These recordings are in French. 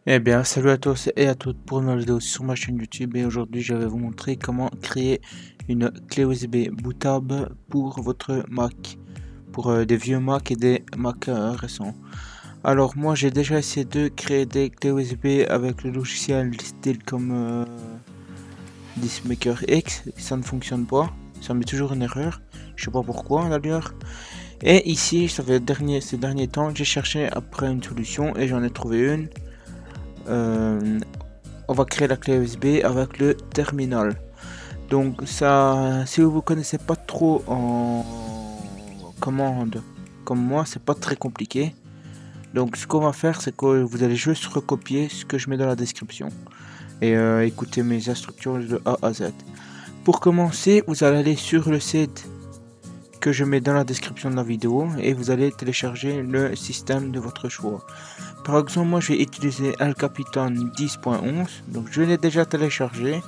Eh bien, salut à tous et à toutes pour une nouvelle vidéo sur ma chaîne YouTube et aujourd'hui je vais vous montrer comment créer une clé USB bootable pour votre Mac, pour des vieux Mac et des Mac récents. Alors moi j'ai déjà essayé de créer des clés USB avec le logiciel style comme DiskMaker X, ça ne fonctionne pas, ça met toujours une erreur, je sais pas pourquoi d'ailleurs. Et ici, ça fait ces derniers temps, j'ai cherché après une solution et j'en ai trouvé une. On va créer la clé USB avec le terminal. Donc ça, si vous connaissez pas trop en commande comme moi, c'est pas très compliqué. Donc ce qu'on va faire, c'est que vous allez juste recopier ce que je mets dans la description et écouter mes instructions de A à Z. Pour commencer, vous allez aller sur le site que je mets dans la description de la vidéo et vous allez télécharger le système de votre choix. Par exemple, moi je vais utiliser El Capitan 10.11, donc je l'ai déjà téléchargé.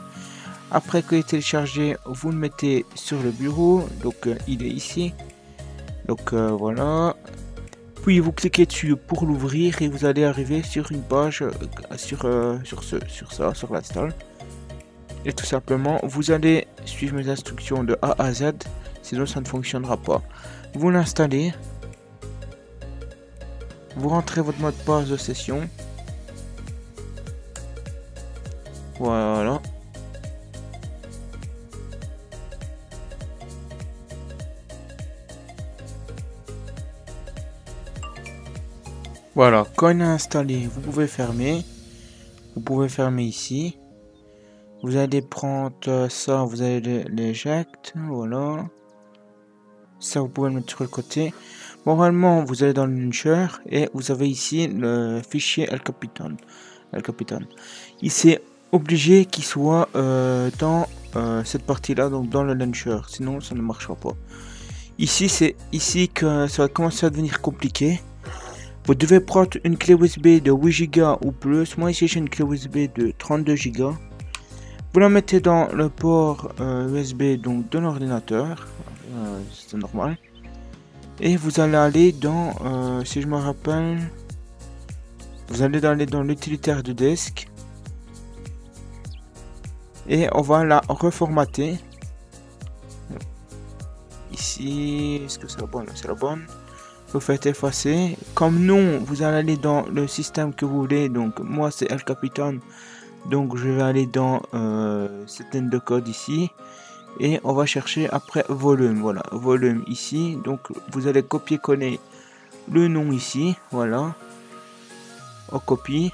Après qu'il est téléchargé, vous le mettez sur le bureau, donc il est ici. Donc voilà. Puis vous cliquez dessus pour l'ouvrir et vous allez arriver sur une page sur l'install. Et tout simplement, vous allez suivre mes instructions de A à Z, sinon ça ne fonctionnera pas. Vous l'installez. Vous rentrez votre mot de passe de session. Voilà. Voilà, quand il est installé, vous pouvez fermer. Vous pouvez fermer ici. Vous allez prendre ça, vous allez l'éjecter. Voilà. Ça, vous pouvez le mettre sur le côté. Normalement, vous allez dans le launcher et vous avez ici le fichier El Capitan. Il s'est obligé qu'il soit dans cette partie-là, donc dans le launcher. Sinon, ça ne marchera pas. Ici, c'est ici que ça va commencer à devenir compliqué. Vous devez prendre une clé USB de 8 Go ou plus. Moi, ici, j'ai une clé USB de 32 Go. Vous la mettez dans le port USB donc de l'ordinateur. C'est normal. Et vous allez aller dans, si je me rappelle, vous allez aller dans l'utilitaire de disk. Et on va la reformater. Ici, est-ce que c'est la bonne? C'est la bonne. Vous faites effacer. Comme non, vous allez aller dans le système que vous voulez. Donc moi c'est El Capitan. Donc je vais aller dans cette ligne de code ici. Et on va chercher après volume. Voilà, volume ici. Donc vous allez copier-coller le nom ici. Voilà. On copie.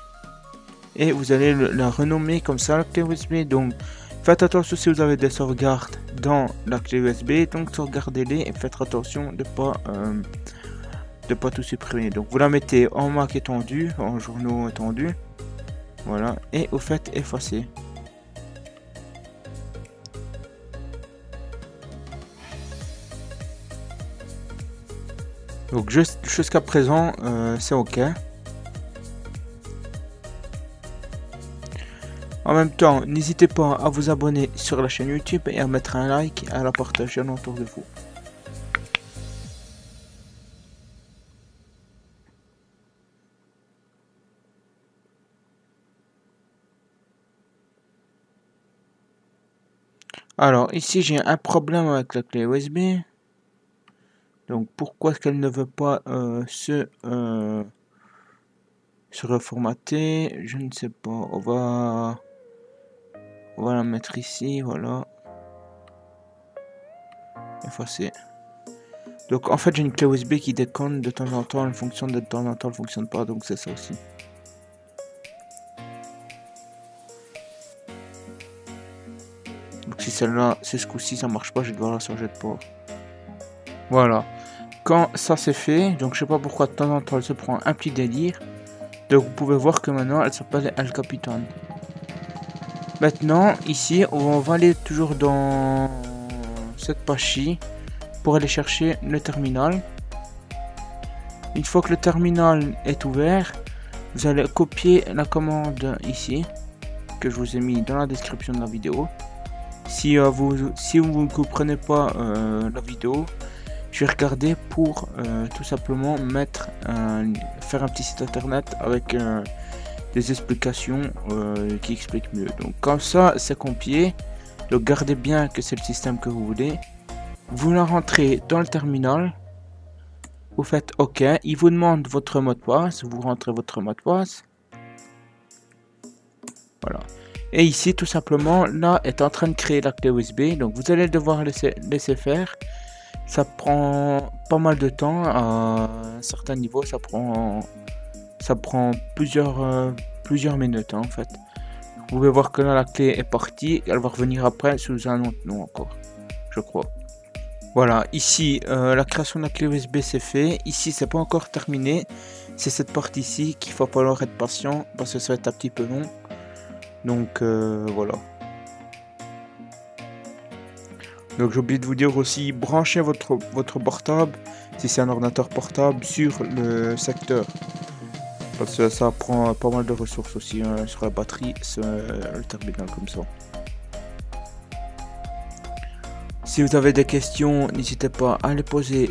Et vous allez la renommer comme ça, la clé USB. Donc faites attention si vous avez des sauvegardes dans la clé USB. Donc sauvegardez-les et faites attention de pas tout supprimer. Donc vous la mettez en Mac étendu, en journaux étendu. Voilà. Et vous faites effacer. Donc jusqu'à présent, c'est OK. En même temps, n'hésitez pas à vous abonner sur la chaîne YouTube et à mettre un like et à la partager autour de vous. Alors ici j'ai un problème avec la clé USB. Donc pourquoi est-ce qu'elle ne veut pas se reformater? Je ne sais pas. On va la mettre ici, voilà. Effacer. Donc en fait j'ai une clé USB qui déconne de temps en temps, elle fonctionne, de temps en temps elle fonctionne pas, donc c'est ça aussi. Donc si celle-là, c'est ce coup-ci ça marche pas, je vais devoir la changer de port. Voilà. Quand ça c'est fait, donc je sais pas pourquoi de temps en temps elle se prend un petit délire. Donc vous pouvez voir que maintenant elle s'appelle El Capitan. Maintenant ici on va aller toujours dans cette page-ci pour aller chercher le terminal. Une fois que le terminal est ouvert, vous allez copier la commande ici que je vous ai mis dans la description de la vidéo. Si vous ne comprenez pas la vidéo, je vais regarder pour tout simplement faire un petit site internet avec des explications qui expliquent mieux. Donc comme ça c'est compliqué. Donc gardez bien que c'est le système que vous voulez. Vous la rentrez dans le terminal. Vous faites OK. Il vous demande votre mot de passe. Vous rentrez votre mot de passe. Voilà. Et ici, tout simplement, là, est en train de créer la clé USB. Donc, vous allez devoir laisser faire. Ça prend pas mal de temps. À un certain niveau, ça prend plusieurs minutes, hein, en fait. Vous pouvez voir que là, la clé est partie. Elle va revenir après sous un autre nom encore, je crois. Voilà, ici, la création de la clé USB c'est fait. Ici, c'est pas encore terminé. C'est cette partie-ci qu'il va falloir être patient parce que ça va être un petit peu long. Donc, voilà. Donc, j'ai oublié de vous dire aussi, branchez votre portable, si c'est un ordinateur portable, sur le secteur. Parce que ça prend pas mal de ressources aussi hein, sur la batterie, le terminal comme ça. Si vous avez des questions, n'hésitez pas à les poser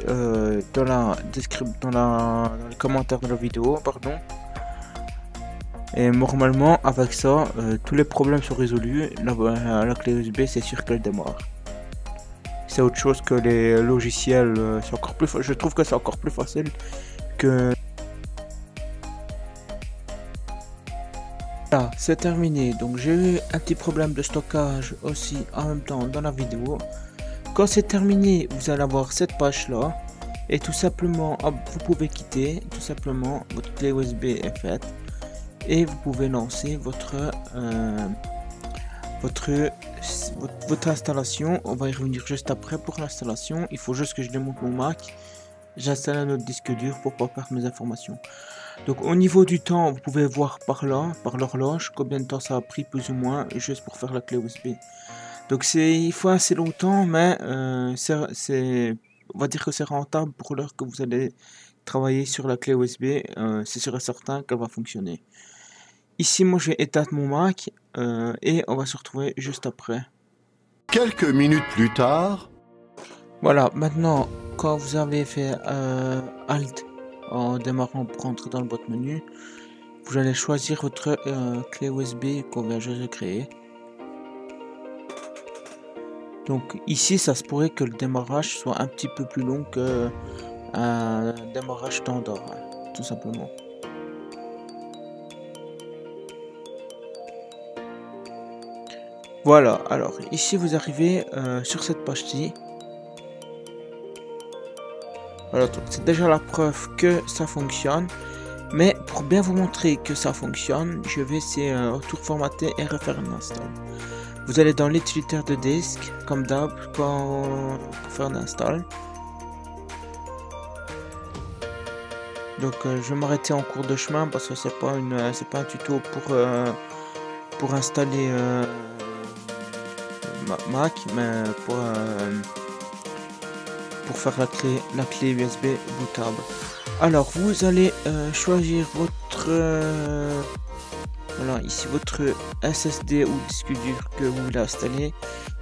dans les commentaires de la vidéo, pardon. Et normalement, avec ça, tous les problèmes sont résolus. La clé USB, c'est sûr qu'elle démarre. C'est autre chose que les logiciels. C'est encore plus. Je trouve que c'est encore plus facile que. Voilà, c'est terminé. Donc j'ai eu un petit problème de stockage aussi en même temps dans la vidéo. Quand c'est terminé, vous allez avoir cette page là et tout simplement vous pouvez quitter, tout simplement votre clé USB est faite et vous pouvez lancer votre installation. On va y revenir juste après pour l'installation. Il faut juste que je démonte mon Mac, j'installe un autre disque dur pour pas perdre mes informations. Donc au niveau du temps, vous pouvez voir par là, par l'horloge, combien de temps ça a pris plus ou moins juste pour faire la clé USB. Donc il faut assez longtemps, mais on va dire que c'est rentable pour l'heure que vous allez travailler sur la clé USB. C'est sûr et certain qu'elle va fonctionner. Ici, moi, je vais éteindre mon Mac et on va se retrouver juste après. Quelques minutes plus tard. Voilà, maintenant, quand vous avez fait Alt en démarrant pour entrer dans le boîte menu, vous allez choisir votre clé USB qu'on vient juste de créer. Donc ici, ça se pourrait que le démarrage soit un petit peu plus long que un démarrage standard, hein, tout simplement. Voilà, alors ici vous arrivez sur cette page-ci. Voilà, c'est déjà la preuve que ça fonctionne. Mais pour bien vous montrer que ça fonctionne, je vais essayer retour formaté et refaire un install. Vous allez dans l'utilitaire de disque, comme d'hab, pour faire un install. Donc je vais m'arrêter en cours de chemin parce que c'est pas un tuto pour installer Mac, mais pour faire la clé USB bootable. Alors vous allez choisir votre voilà, ici votre SSD ou disque dur que vous voulez installer.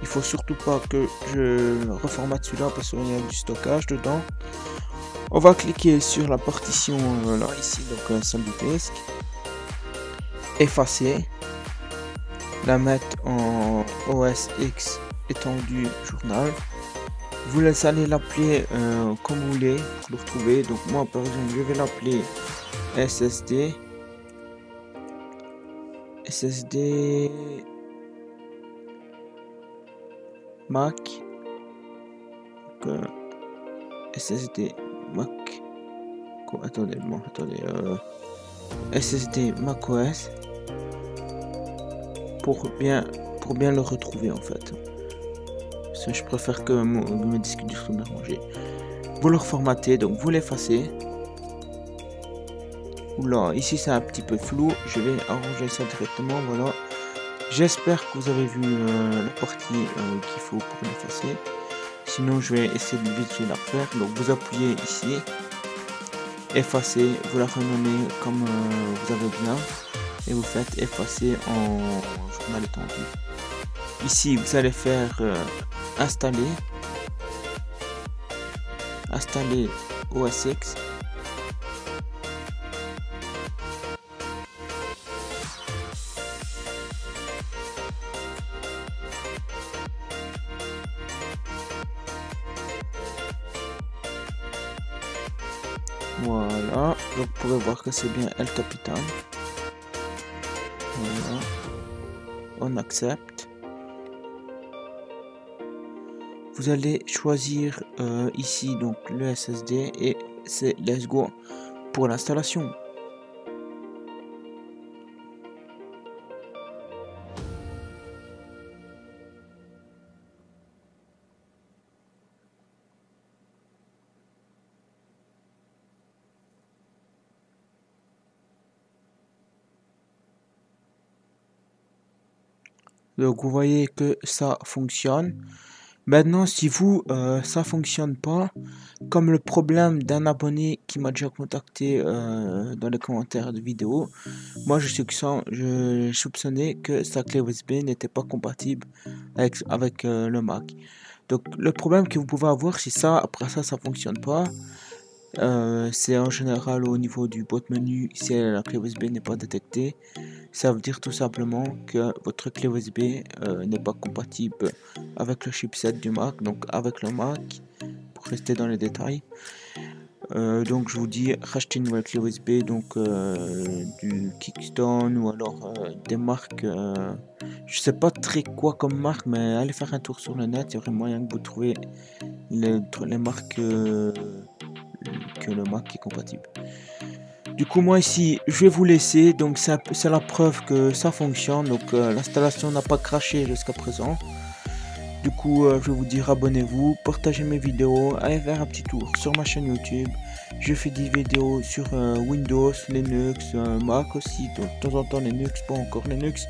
Il faut surtout pas que je reformate celui-là parce qu'il y a du stockage dedans. On va cliquer sur la partition là ici, donc salle du disque, effacer, la mettre en OS X étendu journal. Vous allez l'appeler comme vous voulez pour le retrouver. Donc moi par exemple je vais l'appeler SSD Mac, SSD Mac, attendez, SSD macOS pour bien le retrouver en fait. Parce que je préfère que mes disques durs soient bien rangés. Vous le reformatez, donc vous l'effacez. Oula, ici c'est un petit peu flou, je vais arranger ça directement, voilà. J'espère que vous avez vu la partie qu'il faut pour l'effacer. Sinon je vais essayer de vite la refaire. Donc vous appuyez ici, effacer, vous la renommez comme vous avez bien. Et vous faites effacer en journal étendu. Ici vous allez faire installer OS X. Voilà, donc vous pouvez voir que c'est bien El Capitan. Voilà, on accepte. Vous allez choisir ici donc le SSD et c'est let's go pour l'installation. Donc vous voyez que ça fonctionne. Maintenant, si vous, ça fonctionne pas, comme le problème d'un abonné qui m'a déjà contacté dans les commentaires de vidéo, moi je soupçonnais que sa clé USB n'était pas compatible avec le Mac. Donc le problème que vous pouvez avoir, si ça, après ça fonctionne pas, c'est en général au niveau du boîte menu, si la clé USB n'est pas détectée. Ça veut dire tout simplement que votre clé USB n'est pas compatible avec le chipset du Mac, donc avec le Mac, pour rester dans les détails. Donc je vous dis, rachetez une nouvelle clé USB, donc du Kickstone ou alors des marques, je sais pas très quoi comme marque, mais allez faire un tour sur le net, il y a vraiment moyen que vous trouvez les marques que le Mac est compatible. Du coup moi ici je vais vous laisser, donc c'est la preuve que ça fonctionne, donc l'installation n'a pas craché jusqu'à présent. Du coup je vais vous dire abonnez-vous, partagez mes vidéos, allez faire un petit tour sur ma chaîne YouTube. Je fais des vidéos sur Windows, Linux, Mac aussi, de temps en temps Linux, pas encore Linux,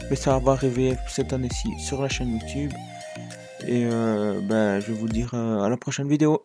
mais ça va arriver cette année-ci sur la chaîne YouTube. Et je vais vous dire à la prochaine vidéo.